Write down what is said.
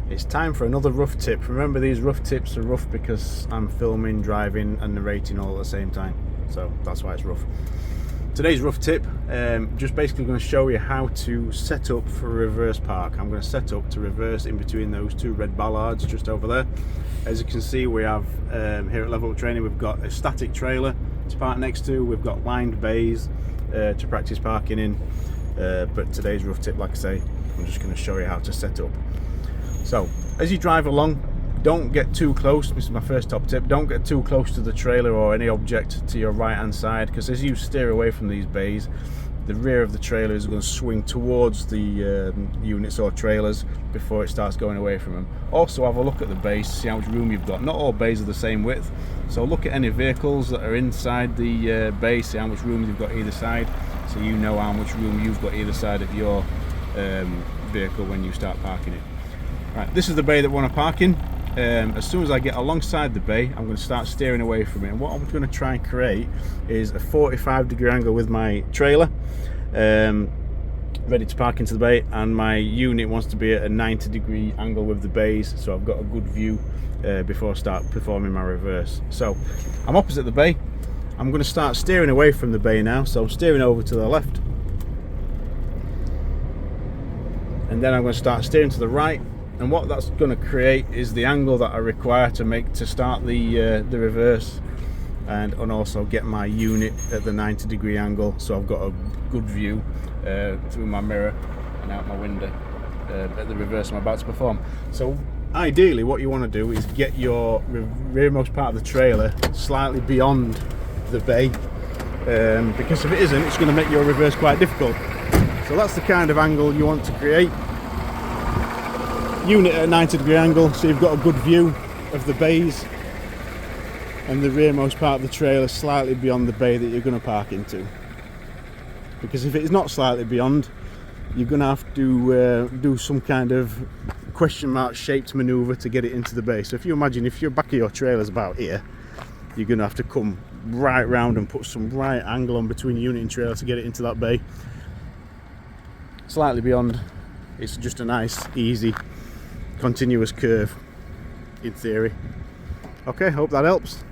It's time for another rough tip. Remember, these rough tips are rough because I'm filming, driving and narrating all at the same time, so that's why it's rough. Today's rough tip, just basically going to show you how to set up for a reverse park. I'm going to set up to reverse in between those two red bollards just over there. As you can see, we have here at Level Up Training, we've got a static trailer to park next to, we've got lined bays to practice parking in, but today's rough tip, like I say, I'm just going to show you how to set up. So as you drive along, don't get too close. This is my first top tip. Don't get too close to the trailer or any object to your right hand side, because as you steer away from these bays, the rear of the trailer is going to swing towards the units or trailers before it starts going away from them. Also have a look at the bays to see how much room you've got. Not all bays are the same width, so look at any vehicles that are inside the bay, see how much room you've got either side, so you know how much room you've got either side of your vehicle when you start parking it. Right, this is the bay that we want to park in. As soon as I get alongside the bay, I'm going to start steering away from it, and what I'm going to try and create is a 45-degree angle with my trailer, ready to park into the bay, and my unit wants to be at a 90-degree angle with the bays, so I've got a good view before I start performing my reverse. So I'm opposite the bay. I'm going to start steering away from the bay now, so I'm steering over to the left, and then I'm going to start steering to the right. And what that's going to create is the angle that I require to start the reverse, and also get my unit at the 90-degree angle, so I've got a good view through my mirror and out my window at the reverse I'm about to perform. So ideally what you want to do is get your rearmost part of the trailer slightly beyond the bay, because if it isn't, it's going to make your reverse quite difficult. So that's the kind of angle you want to create. Unit at a 90-degree angle, so you've got a good view of the bays, and the rearmost part of the trailer slightly beyond the bay that you're going to park into. Because if it's not slightly beyond, you're going to have to do some kind of question mark shaped manoeuvre to get it into the bay. So if you imagine, if your back of your trailer's about here, you're going to have to come right round and put some right angle on between unit and trailer to get it into that bay. Slightly beyond, it's just a nice, easy, continuous curve in theory. Okay, hope that helps.